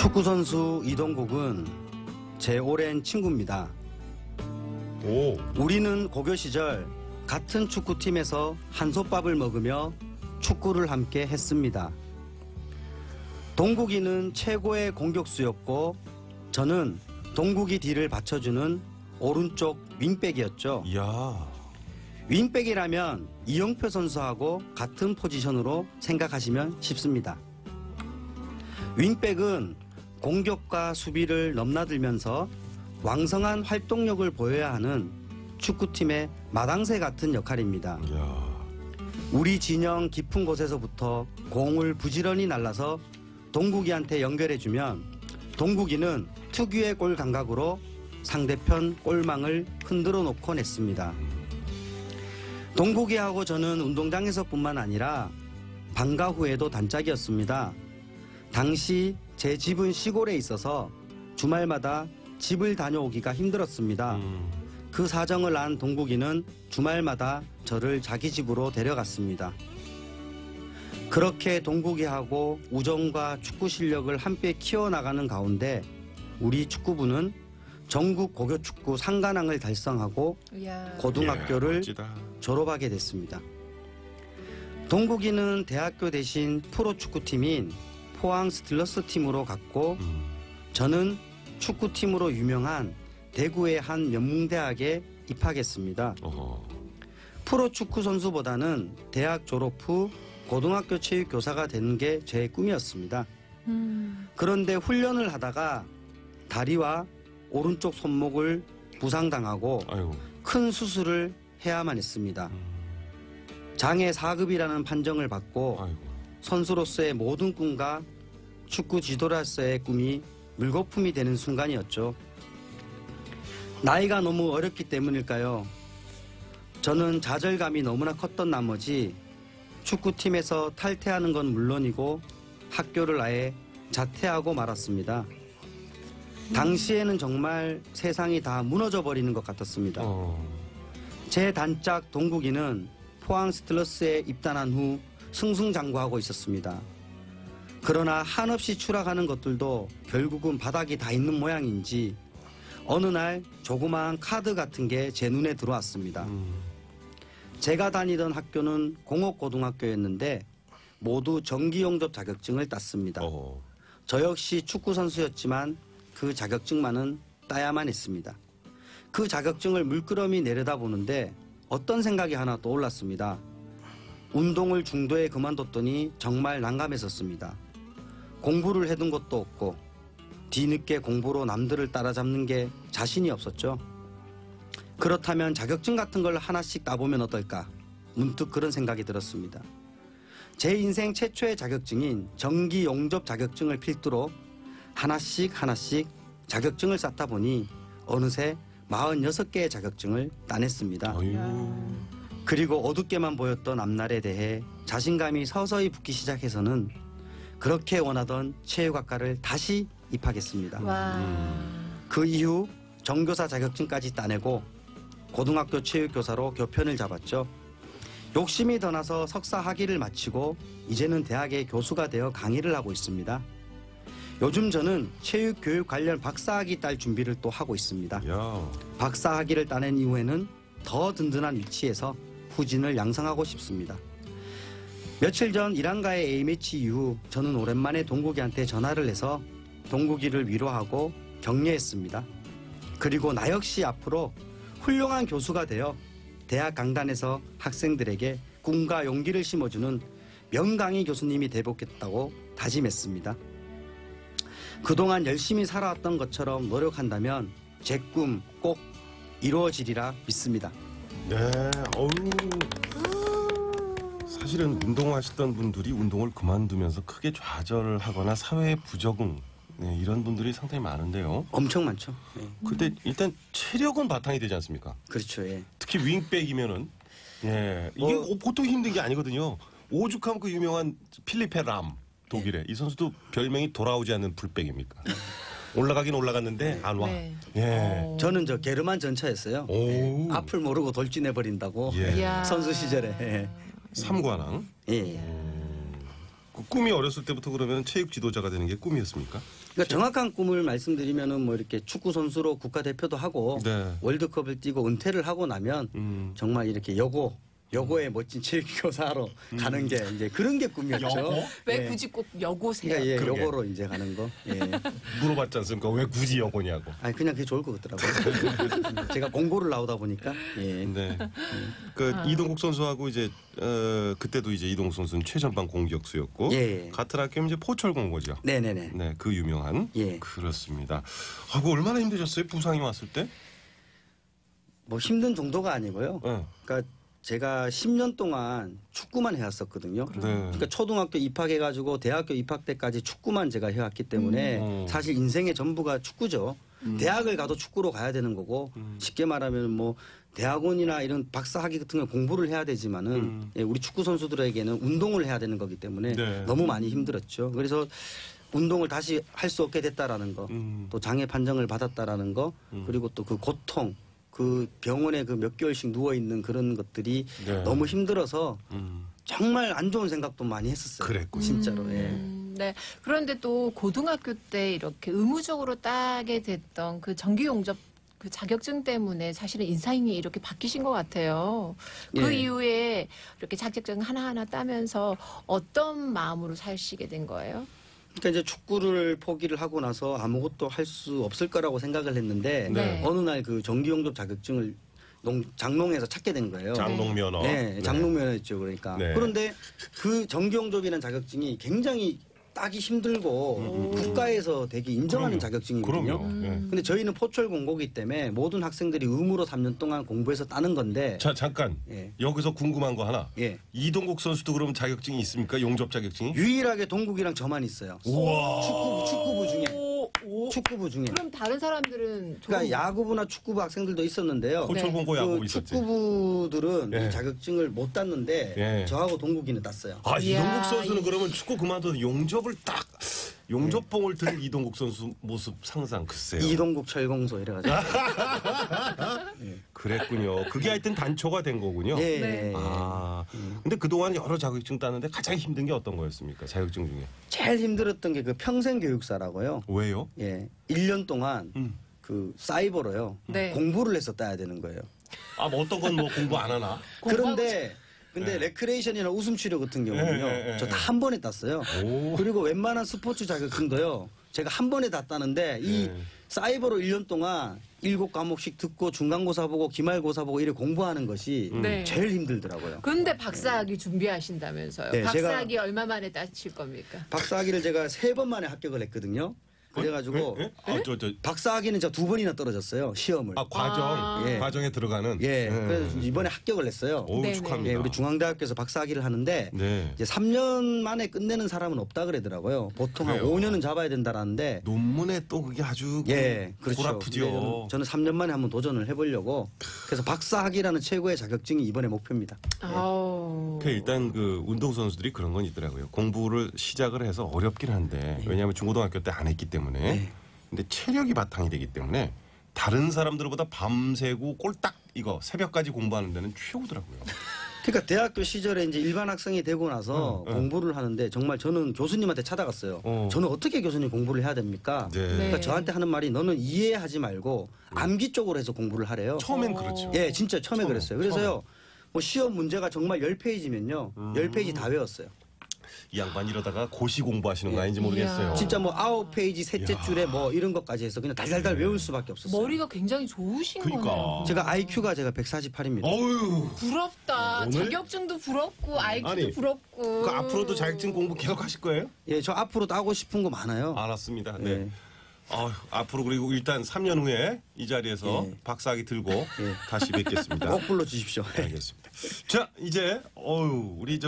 축구선수 이동국은 제 오랜 친구입니다. 오. 우리는 고교 시절 같은 축구팀에서 한솥밥을 먹으며 축구를 함께 했습니다. 동국이는 최고의 공격수였고 저는 동국이 뒤를 받쳐주는 오른쪽 윙백이었죠. 이야. 윙백이라면 이영표 선수하고 같은 포지션으로 생각하시면 쉽습니다. 윙백은 공격과 수비를 넘나들면서 왕성한 활동력을 보여야 하는 축구팀의 마당새 같은 역할입니다. 이야. 우리 진영 깊은 곳에서부터 공을 부지런히 날라서 동국이한테 연결해주면 동국이는 특유의 골 감각으로 상대편 골망을 흔들어 놓고 냈습니다. 동국이하고 저는 운동장에서뿐만 아니라 방과 후에도 단짝이었습니다. 당시 제 집은 시골에 있어서 주말마다 집을 다녀오기가 힘들었습니다. 그 사정을 안 동국이는 주말마다 저를 자기 집으로 데려갔습니다. 그렇게 동국이하고 우정과 축구 실력을 함께 키워나가는 가운데 우리 축구부는 전국 고교축구 상관왕을 달성하고 고등학교를 멋지다. 졸업하게 됐습니다. 동국이는 대학교 대신 프로축구팀인 포항 스틸러스 팀으로 갔고 저는 축구팀으로 유명한 대구의 한 명문대학에 입학했습니다. 프로축구 선수보다는 대학 졸업 후 고등학교 체육교사가 되는 게 제 꿈이었습니다. 그런데 훈련을 하다가 다리와 오른쪽 손목을 부상당하고 아이고. 큰 수술을 해야만 했습니다. 장애 4급이라는 판정을 받고 아이고. 선수로서의 모든 꿈과 축구 지도자로서의 꿈이 물거품이 되는 순간이었죠. 나이가 너무 어렸기 때문일까요? 저는 좌절감이 너무나 컸던 나머지 축구팀에서 탈퇴하는 건 물론이고 학교를 아예 자퇴하고 말았습니다. 당시에는 정말 세상이 다 무너져 버리는 것 같았습니다. 제 단짝 동국이는 포항 스틸러스에 입단한 후 승승장구하고 있었습니다. 그러나 한없이 추락하는 것들도 결국은 바닥이 다 있는 모양인지 어느 날 조그마한 카드 같은 게 제 눈에 들어왔습니다. 제가 다니던 학교는 공업고등학교였는데 모두 정기용접 자격증을 땄습니다. 저 역시 축구 선수였지만 그 자격증만은 따야만 했습니다. 그 자격증을 물끄러미 내려다보는데 어떤 생각이 하나 떠올랐습니다. 운동을 중도에 그만뒀더니 정말 난감했었습니다. 공부를 해둔 것도 없고 뒤늦게 공부로 남들을 따라잡는 게 자신이 없었죠. 그렇다면 자격증 같은 걸 하나씩 따보면 어떨까? 문득 그런 생각이 들었습니다. 제 인생 최초의 자격증인 정기 용접 자격증을 필두로 하나씩 자격증을 쌓다 보니 어느새 46개의 자격증을 따냈습니다. 그리고 어둡게만 보였던 앞날에 대해 자신감이 서서히 붙기 시작해서는 그렇게 원하던 체육학과를 다시 입학했습니다. 그 이후 정교사 자격증까지 따내고 고등학교 체육교사로 교편을 잡았죠. 욕심이 더 나서 석사 학위를 마치고 이제는 대학의 교수가 되어 강의를 하고 있습니다. 요즘 저는 체육교육 관련 박사학위 딸 준비를 또 하고 있습니다. 박사학위를 따낸 이후에는 더 든든한 위치에서 후진을 양성하고 싶습니다. 며칠 전 이란과의 A매치 이후 저는 오랜만에 동국이한테 전화를 해서 동국이를 위로하고 격려했습니다. 그리고 나 역시 앞으로 훌륭한 교수가 되어 대학 강단에서 학생들에게 꿈과 용기를 심어주는 명강의 교수님이 되보겠다고 다짐했습니다. 그동안 열심히 살아왔던 것처럼 노력한다면 제 꿈 꼭 이루어지리라 믿습니다. 네. 어우. 사실은 운동하시던 분들이 운동을 그만두면서 크게 좌절을 하거나 사회에 부적응 이런 분들이 상당히 많은데요. 엄청 많죠. 네. 근데 일단 체력은 바탕이 되지 않습니까? 그렇죠. 예. 특히 윙백이면은 이게 보통 힘든 게 아니거든요. 오죽하면 그 유명한 필리페 람 독일의 이 선수도 별명이 돌아오지 않는 풀백입니까? 올라가긴 올라갔는데 안 와. 저는 저 게르만 전차였어요. 앞을 모르고 돌진해 버린다고 선수 시절에. 삼관왕. 예. 그 꿈이 어렸을 때부터 그러면 체육 지도자가 되는 게 꿈이었습니까? 그러니까 정확한 꿈을 말씀드리면은 뭐 이렇게 축구 선수로 국가대표도 하고 네. 월드컵을 뛰고 은퇴를 하고 나면 정말 이렇게 여고의 멋진 체육교사로 가는 게 이제 그런 게 꿈이었죠. 여고? 왜 굳이 꼭 여고세요? 그러니까 예, 그러게. 여고로 이제 가는 거. 예. 물어봤지 않습니까? 왜 굳이 여고냐고. 아니 그냥 그게 좋을 것 같더라고요. 제가 공고를 나오다 보니까. 예. 네. 그 이동국 선수하고 이제 그때도 이제 이동국 선수는 최전방 공격수였고 예. 같은 학교면 이제 포철공고죠. 네네네. 네, 그 유명한. 예. 그렇습니다. 그 얼마나 힘드셨어요? 부상이 왔을 때? 뭐 힘든 정도가 아니고요. 네. 그러니까 제가 10년 동안 축구만 해왔었거든요. 네. 그러니까 초등학교 입학해가지고 대학교 입학 때까지 축구만 제가 해왔기 때문에 사실 인생의 전부가 축구죠. 대학을 가도 축구로 가야 되는 거고 쉽게 말하면 뭐 대학원이나 이런 박사학위 같은 경 공부를 해야 되지만은 예, 우리 축구 선수들에게는 운동을 해야 되는 거기 때문에 네. 너무 많이 힘들었죠. 그래서 운동을 다시 할 수 없게 됐다라는 거, 또 장애 판정을 받았다라는 거, 그리고 또 그 고통, 그 병원에 그 몇 개월씩 누워 있는 그런 것들이 네. 너무 힘들어서 정말 안 좋은 생각도 많이 했었어요. 그랬군요. 진짜로. 예. 네. 그런데 또 고등학교 때 이렇게 의무적으로 따게 됐던 그 정기 용접 그 자격증 때문에 사실은 인상이 이렇게 바뀌신 것 같아요. 그 예. 이후에 이렇게 자격증 하나하나 따면서 어떤 마음으로 사시게 된 거예요? 그러니까 이제 축구를 포기를 하고 나서 아무것도 할 수 없을 거라고 생각을 했는데 네. 어느 날 그 정기용접 자격증을 장롱에서 찾게 된 거예요. 장롱면허. 네, 장롱면허였죠. 그러니까. 네. 그런데 그 정기용접이라는 자격증이 굉장히 따기 힘들고 국가에서 되게 인정하는 자격증이거든요. 그럼요. 예. 근데 저희는 포철 공고기 때문에 모든 학생들이 의무로 3년 동안 공부해서 따는 건데 자, 잠깐. 예. 여기서 궁금한 거 하나. 예. 이동국 선수도 그럼 자격증이 있습니까? 용접 자격증이? 유일하게 동국이랑 저만 있어요. 우와. 축구부 중에. 오. 축구부 중에. 그럼 다른 사람들은 그러니까 야구부나 축구부 학생들도 있었는데요. 포철공고 야구부 그 있었지. 축구부들은 예. 이 자격증을 못 땄는데 예. 저하고 동국이는 땄어요. 아, 이야, 이동국 선수는 이- 그러면 축구 그만둔 용접을 딱 용접봉을 든 이동국 선수 모습 상상 글쎄요. 이동국 철공소 이래가지고. 그랬군요. 그게 하여튼 단초가 된 거군요. 예. 네. 아, 근데 그동안 여러 자격증 따는데 가장 힘든 게 어떤 거였습니까? 자격증 중에. 제일 힘들었던 게 그 평생교육사라고요. 왜요? 예. 1년 동안 그 사이버로요. 네. 공부를 해서 따야 되는 거예요. 아, 뭐 어떤 건 뭐 공부 안 하나? 근데 네. 레크레이션이나 웃음 치료 같은 경우는요. 예, 예, 저 다 예. 한 번에 땄어요. 오. 그리고 웬만한 스포츠 자격증도요. 제가 한 번에 다 따는데 이 네. 사이버로 1년 동안 7과목씩 듣고 중간고사 보고 기말고사 보고 이렇게 공부하는 것이 네. 제일 힘들더라고요. 근데 박사학위 준비하신다면서요? 네, 박사학위 얼마 만에 따실 겁니까? 박사학위를 제가 3번 만에 합격을 했거든요. 그래가지고 예? 아, 저 박사학위는 제가 2번이나 떨어졌어요. 시험을. 아, 과정. 예. 과정에 들어가는. 예. 그래서 이번에 합격을 했어요. 오, 네네. 축하합니다. 예, 우리 중앙대학교에서 박사학위를 하는데 네. 이제 3년 만에 끝내는 사람은 없다 그러더라고요. 보통 한 그래요. 5년은 잡아야 된다라는데 논문에 또 그게 아주 예, 그렇죠. 골아프죠. 저는 3년 만에 한번 도전을 해보려고 그래서 박사학위라는 최고의 자격증이 이번에 목표입니다. 아우. 그 일단 그 운동 선수들이 그런 건 있더라고요. 공부를 시작을 해서 어렵긴 한데 왜냐하면 중고등학교 때 안 했기 때문에 네. 근데 체력이 바탕이 되기 때문에 다른 사람들보다 밤새고 꼴딱 이거 새벽까지 공부하는 데는 최고더라고요. 그러니까 대학교 시절에 이제 일반 학생이 되고 나서 공부를 하는데 정말 저는 교수님한테 찾아갔어요. 저는 어떻게 교수님 공부를 해야 됩니까? 네. 그러니까 저한테 하는 말이 너는 이해하지 말고 암기 쪽으로 해서 공부를 하래요. 처음엔 그렇죠. 예, 진짜 처음에 그랬어요. 그래서요. 뭐 시험 문제가 정말 10페이지면요. 10페이지 다 외웠어요. 이 양반 이러다가 고시 공부하시는 거 아닌지 모르겠어요. 이야. 진짜 뭐 9페이지 셋째 줄에 뭐 이런 것까지 해서 그냥 달달달 외울 수밖에 없었어요. 머리가 굉장히 좋으신 그러니까. 거네요. 제가 IQ가 제가 148입니다. 어유. 부럽다. 오늘? 자격증도 부럽고 IQ도 아니, 부럽고. 그 앞으로도 자격증 공부 계속 하실 거예요? 예, 저 앞으로 따고 싶은 거 많아요. 알았습니다. 네. 네. 앞으로 그리고 일단 3년 후에 이 자리에서 예. 박사학위 들고 예. 다시 뵙겠습니다. 꼭 불러 주십시오. 알겠습니다. 자, 이제 우리